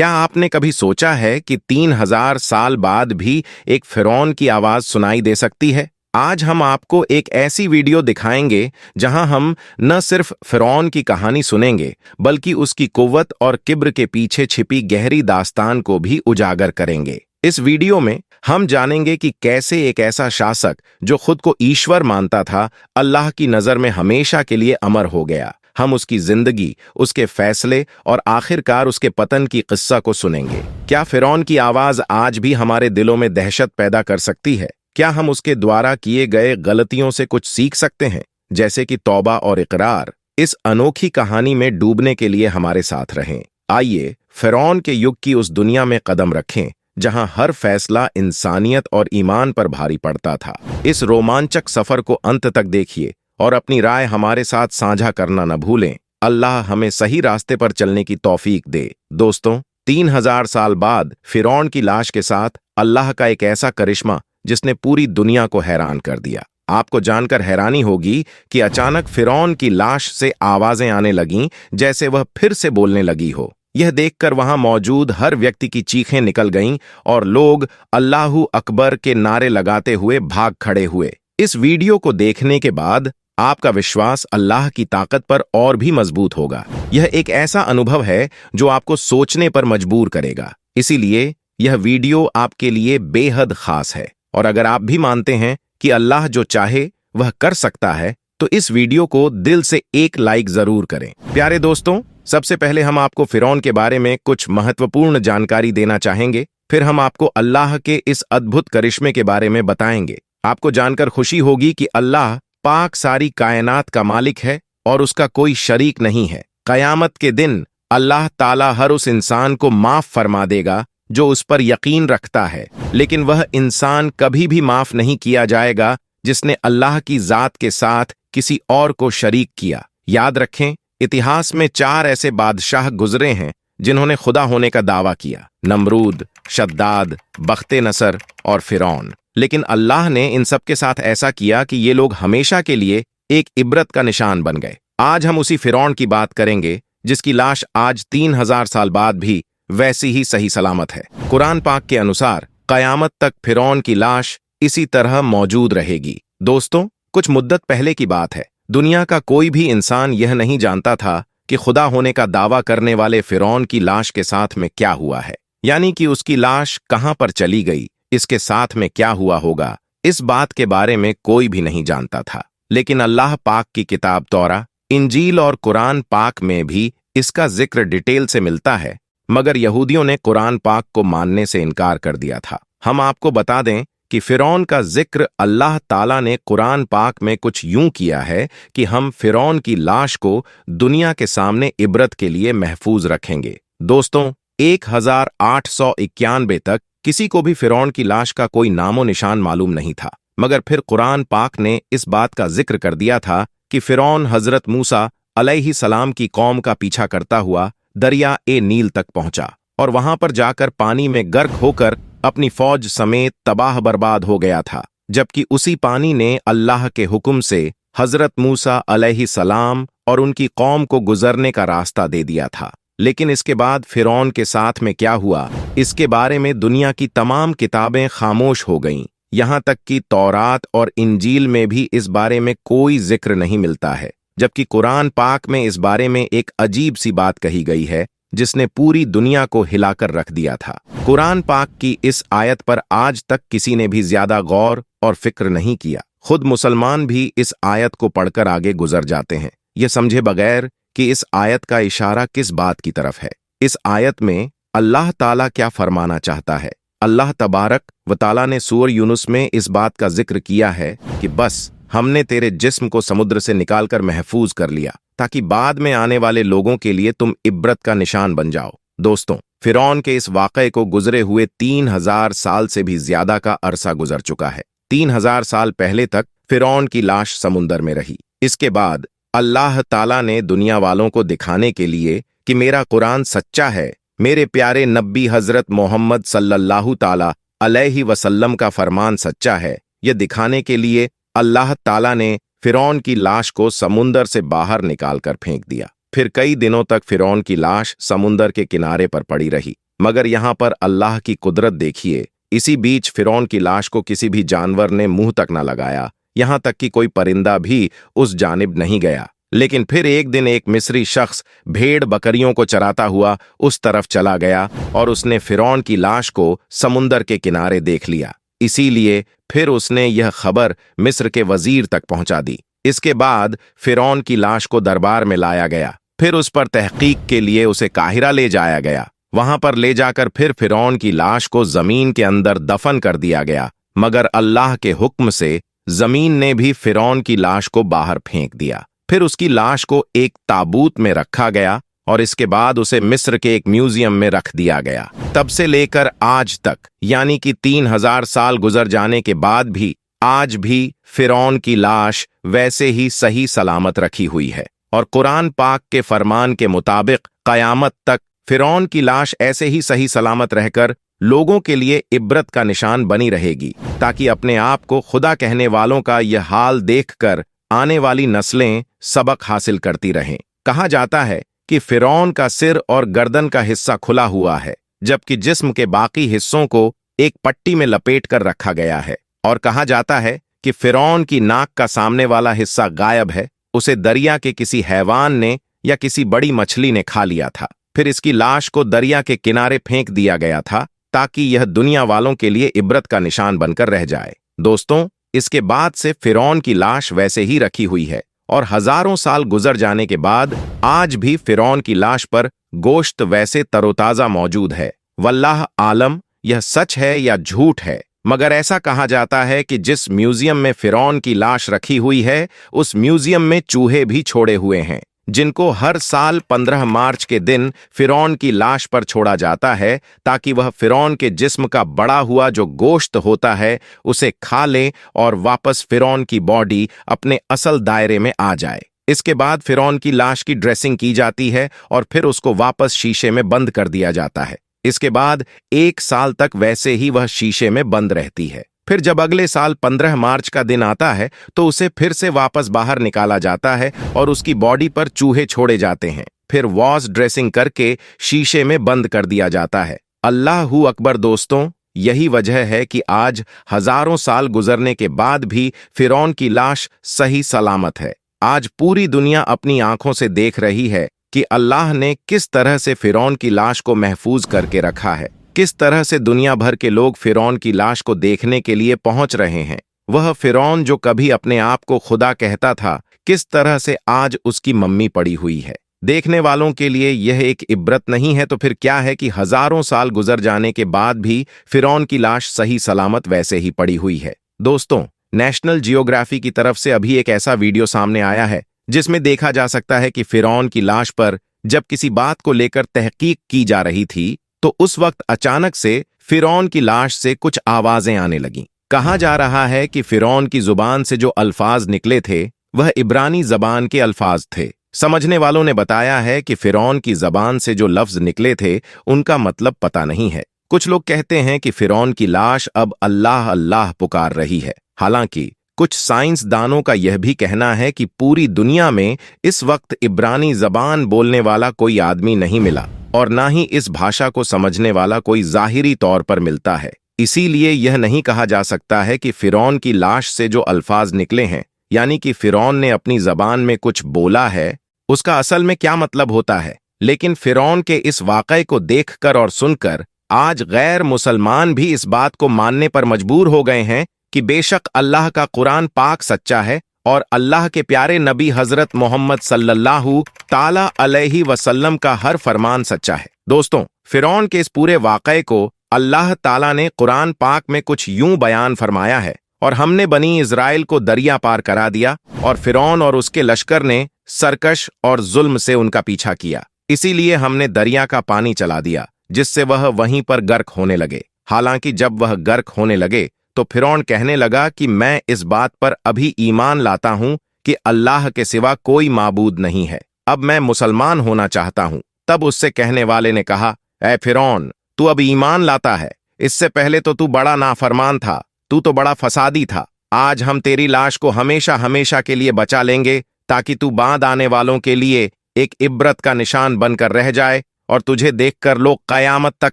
क्या आपने कभी सोचा है कि 3000 साल बाद भी एक फिरौन की आवाज सुनाई दे सकती है? आज हम आपको एक ऐसी वीडियो दिखाएंगे जहां हम न सिर्फ फिरौन की कहानी सुनेंगे, बल्कि उसकी कुव्वत और किब्र के पीछे छिपी गहरी दास्तान को भी उजागर करेंगे। इस वीडियो में हम जानेंगे कि कैसे एक ऐसा शासक जो खुद को ईश्वर मानता था, अल्लाह की नजर में हमेशा के लिए अमर हो गया। हम उसकी जिंदगी, उसके फैसले और आखिरकार उसके पतन की किस्सा को सुनेंगे। क्या फिरौन की आवाज आज भी हमारे दिलों में दहशत पैदा कर सकती है? क्या हम उसके द्वारा किए गए गलतियों से कुछ सीख सकते हैं, जैसे कि तौबा और इकरार? इस अनोखी कहानी में डूबने के लिए हमारे साथ रहें। आइए फिरौन के युग की उस दुनिया में कदम रखें जहां हर फैसला इंसानियत और ईमान पर भारी पड़ता था। इस रोमांचक सफर को अंत तक देखिए और अपनी राय हमारे साथ साझा करना न भूलें। अल्लाह हमें सही रास्ते पर चलने की तौफीक दे। दोस्तों, 3000 साल बाद फिरौन की लाश के साथ अल्लाह का एक ऐसा करिश्मा जिसने पूरी दुनिया को हैरान कर दिया। आपको जानकर हैरानी होगी कि अचानक फिरौन की लाश से आवाजें आने लगीं, जैसे वह फिर से बोलने लगी हो। यह देखकर वहां मौजूद हर व्यक्ति की चीखें निकल गईं और लोग अल्लाहू अकबर के नारे लगाते हुए भाग खड़े हुए। इस वीडियो को देखने के बाद आपका विश्वास अल्लाह की ताकत पर और भी मजबूत होगा। यह एक ऐसा अनुभव है जो आपको सोचने पर मजबूर करेगा। इसीलिए यह वीडियो आपके लिए बेहद खास है। और अगर आप भी मानते हैं कि अल्लाह जो चाहे वह कर सकता है, तो इस वीडियो को दिल से एक लाइक जरूर करें। प्यारे दोस्तों, सबसे पहले हम आपको फिरौन के बारे में कुछ महत्वपूर्ण जानकारी देना चाहेंगे। फिर हम आपको अल्लाह के इस अद्भुत करिश्मे के बारे में बताएंगे। आपको जानकर खुशी होगी कि अल्लाह पाक सारी कायनात का मालिक है और उसका कोई शरीक नहीं है। कयामत के दिन अल्लाह ताला हर उस इंसान को माफ फरमा देगा जो उस पर यकीन रखता है, लेकिन वह इंसान कभी भी माफ नहीं किया जाएगा जिसने अल्लाह की जात के साथ किसी और को शरीक किया। याद रखें, इतिहास में 4 ऐसे बादशाह गुजरे हैं जिन्होंने खुदा होने का दावा किया: नमरूद, शद्दाद, बख्ते नसर और फिरौन। लेकिन अल्लाह ने इन सब के साथ ऐसा किया कि ये लोग हमेशा के लिए एक इबरत का निशान बन गए। आज हम उसी फिरौन की बात करेंगे जिसकी लाश आज 3000 साल बाद भी वैसी ही सही सलामत है। कुरान पाक के अनुसार कयामत तक फिरौन की लाश इसी तरह मौजूद रहेगी। दोस्तों, कुछ मुद्दत पहले की बात है। दुनिया का कोई भी इंसान यह नहीं जानता था कि खुदा होने का दावा करने वाले फिरौन की लाश के साथ में क्या हुआ है, यानी कि उसकी लाश कहां पर चली गई, इसके साथ में क्या हुआ होगा, इस बात के बारे में कोई भी नहीं जानता था। लेकिन अल्लाह पाक की किताब तौरा, इंजील और कुरान पाक में भी इसका जिक्र डिटेल से मिलता है, मगर यहूदियों ने कुरान पाक को मानने से इनकार कर दिया था। हम आपको बता दें कि फिरौन का जिक्र अल्लाह ताला ने कुरान पाक में कुछ यूं किया है कि हम फिरौन की लाश को दुनिया के सामने इबरत के लिए महफूज रखेंगे। दोस्तों, 1891 तक किसी को भी फिरौन की लाश का कोई नामो निशान मालूम नहीं था, मगर फिर कुरान पाक ने इस बात का जिक्र कर दिया था कि फिरौन हजरत मूसा अलैहि सलाम की कौम का पीछा करता हुआ दरिया ए नील तक पहुंचा और वहां पर जाकर पानी में गर्क होकर अपनी फौज समेत तबाह बर्बाद हो गया था, जबकि उसी पानी ने अल्लाह के हुक्म से हजरत मूसा अलैहि सलाम और उनकी कौम को गुजरने का रास्ता दे दिया था। लेकिन इसके बाद फिरौन के साथ में क्या हुआ, इसके बारे में दुनिया की तमाम किताबें खामोश हो गईं। यहां तक कि तौरात और इंजील में भी इस बारे में कोई जिक्र नहीं मिलता है, जबकि कुरान पाक में इस बारे में एक अजीब सी बात कही गई है जिसने पूरी दुनिया को हिलाकर रख दिया था। कुरान पाक की इस आयत पर आज तक किसी ने भी ज्यादा गौर और फिक्र नहीं किया। खुद मुसलमान भी इस आयत को पढ़कर आगे गुजर जाते हैं, यह समझे बगैर कि इस आयत का इशारा किस बात की तरफ है। इस आयत में अल्लाह ताला क्या फरमाना चाहता है? अल्लाह तबारक व ताला ने सूरह यूनुस में इस बात का जिक्र किया है कि बस हमने तेरे जिस्म को समुद्र से निकालकर महफूज कर लिया ताकि बाद में आने वाले लोगों के लिए तुम इब्रत का निशान बन जाओ। दोस्तों, फिरौन के इस वाक़े को गुजरे हुए 3000 साल से भी ज्यादा का अरसा गुजर चुका है। 3000 साल पहले तक फिरौन की लाश समुंदर में रही। इसके बाद अल्लाह ताला ने दुनिया वालों को दिखाने के लिए कि मेरा कुरान सच्चा है, मेरे प्यारे नब्बी हजरत मोहम्मद सल्लल्लाहु ताला अलैहि वसल्लम का फरमान सच्चा है, यह दिखाने के लिए अल्लाह ताला ने फिरौन की लाश को समुंदर से बाहर निकालकर फेंक दिया। फिर कई दिनों तक फिरौन की लाश समुंदर के किनारे पर पड़ी रही। मगर यहाँ पर अल्लाह की कुदरत देखिए। इसी बीच फिरौन की लाश को किसी भी जानवर ने मुंह तक न लगाया, यहाँ तक कि कोई परिंदा भी उस जानिब नहीं गया। लेकिन फिर एक दिन एक मिस्री शख्स भेड़ बकरियों को चराता हुआ उस तरफ चला गया और उसने फिरौन की लाश को समुंदर के किनारे देख लिया। इसीलिए फिर उसने यह खबर मिस्र के वजीर तक पहुंचा दी। इसके बाद फिरौन की लाश को दरबार में लाया गया। फिर उस पर तहकीक के लिए उसे काहिरा ले जाया गया। वहां पर ले जाकर फिर फिरौन की लाश को जमीन के अंदर दफन कर दिया गया, मगर अल्लाह के हुक्म से जमीन ने भी फिरौन की लाश को बाहर फेंक दिया। फिर उसकी लाश को एक ताबूत में रखा गया और इसके बाद उसे मिस्र के एक म्यूजियम में रख दिया गया। तब से लेकर आज तक, यानी कि 3000 साल गुजर जाने के बाद भी आज भी फिरौन की लाश वैसे ही सही सलामत रखी हुई है। और कुरान पाक के फरमान के मुताबिक कयामत तक फिरौन की लाश ऐसे ही सही सलामत रहकर लोगों के लिए इब्रत का निशान बनी रहेगी, ताकि अपने आप को खुदा कहने वालों का यह हाल देखकर आने वाली नस्लें सबक हासिल करती रहें। कहा जाता है कि फिरौन का सिर और गर्दन का हिस्सा खुला हुआ है, जबकि जिस्म के बाकी हिस्सों को एक पट्टी में लपेट कर रखा गया है। और कहा जाता है कि फिरौन की नाक का सामने वाला हिस्सा गायब है, उसे दरिया के किसी हैवान ने या किसी बड़ी मछली ने खा लिया था। फिर इसकी लाश को दरिया के किनारे फेंक दिया गया था, ताकि यह दुनिया वालों के लिए इब्रत का निशान बनकर रह जाए। दोस्तों, इसके बाद से फिरौन की लाश वैसे ही रखी हुई है और हजारों साल गुजर जाने के बाद आज भी फिरौन की लाश पर गोश्त वैसे तरोताजा मौजूद है। वल्लाह आलम यह सच है या झूठ है, मगर ऐसा कहा जाता है कि जिस म्यूजियम में फिरौन की लाश रखी हुई है, उस म्यूजियम में चूहे भी छोड़े हुए हैं, जिनको हर साल 15 मार्च के दिन फिरौन की लाश पर छोड़ा जाता है, ताकि वह फिरौन के जिस्म का बड़ा हुआ जो गोश्त होता है उसे खा ले और वापस फिरौन की बॉडी अपने असल दायरे में आ जाए। इसके बाद फिरौन की लाश की ड्रेसिंग की जाती है और फिर उसको वापस शीशे में बंद कर दिया जाता है। इसके बाद 1 साल तक वैसे ही वह शीशे में बंद रहती है। फिर जब अगले साल 15 मार्च का दिन आता है तो उसे फिर से वापस बाहर निकाला जाता है और उसकी बॉडी पर चूहे छोड़े जाते हैं। फिर वॉश ड्रेसिंग करके शीशे में बंद कर दिया जाता है। अल्लाहू अकबर। दोस्तों, यही वजह है कि आज हजारों साल गुजरने के बाद भी फिरौन की लाश सही सलामत है। आज पूरी दुनिया अपनी आंखों से देख रही है कि अल्लाह ने किस तरह से फिरौन की लाश को महफूज करके रखा है, किस तरह से दुनिया भर के लोग फिरौन की लाश को देखने के लिए पहुंच रहे हैं। वह फिरौन जो कभी अपने आप को खुदा कहता था, किस तरह से आज उसकी मम्मी पड़ी हुई है। देखने वालों के लिए यह एक इब्रत नहीं है तो फिर क्या है कि हजारों साल गुजर जाने के बाद भी फिरौन की लाश सही सलामत वैसे ही पड़ी हुई है। दोस्तों, नेशनल जियोग्राफी की तरफ से अभी एक ऐसा वीडियो सामने आया है जिसमें देखा जा सकता है कि फिरौन की लाश पर जब किसी बात को लेकर तहकीक की जा रही थी तो उस वक्त अचानक से फिरौन की लाश से कुछ आवाजें आने लगीं। कहा जा रहा है कि फिरौन की जुबान से जो अल्फाज निकले थे वह इब्रानी जबान के अल्फाज थे। समझने वालों ने बताया है कि फिरौन की जबान से जो लफ्ज निकले थे उनका मतलब पता नहीं है। कुछ लोग कहते हैं कि फिरौन की लाश अब अल्लाह अल्लाह पुकार रही है। हालांकि कुछ साइंसदानों का यह भी कहना है कि पूरी दुनिया में इस वक्त इब्रानी जबान बोलने वाला कोई आदमी नहीं मिला और ना ही इस भाषा को समझने वाला कोई जाहिरी तौर पर मिलता है। इसीलिए यह नहीं कहा जा सकता है कि फिरौन की लाश से जो अल्फाज निकले हैं, यानी कि फिरौन ने अपनी जबान में कुछ बोला है, उसका असल में क्या मतलब होता है। लेकिन फिरौन के इस वाकये को देखकर और सुनकर आज गैर मुसलमान भी इस बात को मानने पर मजबूर हो गए हैं कि बेशक अल्लाह का कुरान पाक सच्चा है और अल्लाह के प्यारे नबी हजरत मोहम्मद सल्लल्लाहु ताला अलैहि वसल्लम का हर फरमान सच्चा है। दोस्तों, फिरौन के इस पूरे वाकये को अल्लाह ताला ने कुरान पाक में कुछ यूं बयान फरमाया है, और हमने बनी इज़राइल को दरिया पार करा दिया और फिरौन और उसके लश्कर ने सरकश और जुल्म से उनका पीछा किया। इसीलिए हमने दरिया का पानी चला दिया जिससे वह वहीं पर गर्क होने लगे। हालांकि जब वह गर्क होने लगे तो फिरौन कहने लगा कि मैं इस बात पर अभी ईमान लाता हूं कि अल्लाह के सिवा कोई माबूद नहीं है, अब मैं मुसलमान होना चाहता हूं। तब उससे कहने वाले ने कहा, ऐ फिरौन, तू अब ईमान लाता है? इससे पहले तो तू बड़ा नाफरमान था, तू तो बड़ा फसादी था। आज हम तेरी लाश को हमेशा हमेशा के लिए बचा लेंगे ताकि तू बाद आने वालों के लिए एक इब्रत का निशान बनकर रह जाए और तुझे देखकर लोग कयामत तक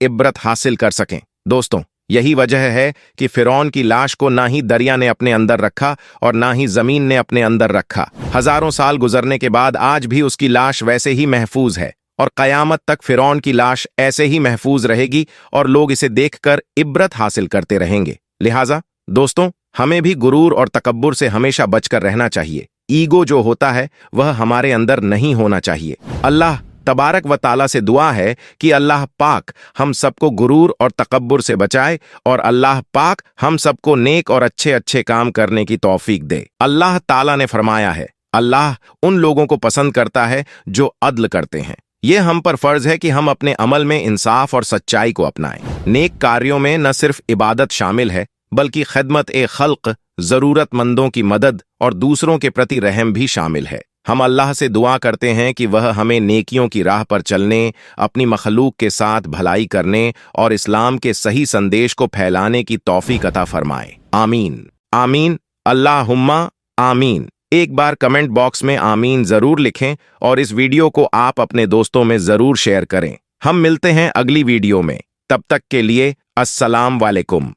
इब्रत हासिल कर सकें। दोस्तों, यही वजह है कि फिरौन की लाश को ना ही दरिया ने अपने अंदर रखा और ना ही जमीन ने अपने अंदर रखा। हजारों साल गुजरने के बाद आज भी उसकी लाश वैसे ही महफूज है और कयामत तक फिरौन की लाश ऐसे ही महफूज रहेगी और लोग इसे देखकर इब्रत हासिल करते रहेंगे। लिहाजा दोस्तों, हमें भी गुरूर और तकब्बुर से हमेशा बचकर रहना चाहिए। ईगो जो होता है वह हमारे अंदर नहीं होना चाहिए। अल्लाह तबारक व ताला से दुआ है कि अल्लाह पाक हम सबको गुरूर और तकब्बुर से बचाए और अल्लाह पाक हम सबको नेक और अच्छे अच्छे काम करने की तौफीक दे। अल्लाह ताला ने फरमाया है, अल्लाह उन लोगों को पसंद करता है जो अदल करते हैं। ये हम पर फर्ज है कि हम अपने अमल में इंसाफ और सच्चाई को अपनाएं। नेक कार्यों में न सिर्फ इबादत शामिल है बल्कि खिदमत ए खल्क, जरूरतमंदों की मदद और दूसरों के प्रति रहम भी शामिल है। हम अल्लाह से दुआ करते हैं कि वह हमें नेकियों की राह पर चलने, अपनी मखलूक के साथ भलाई करने और इस्लाम के सही संदेश को फैलाने की तौफीक अता फरमाए। आमीन आमीन अल्लाहुम्मा आमीन। एक बार कमेंट बॉक्स में आमीन जरूर लिखें और इस वीडियो को आप अपने दोस्तों में जरूर शेयर करें। हम मिलते हैं अगली वीडियो में। तब तक के लिए अस्सलाम वालेकुम।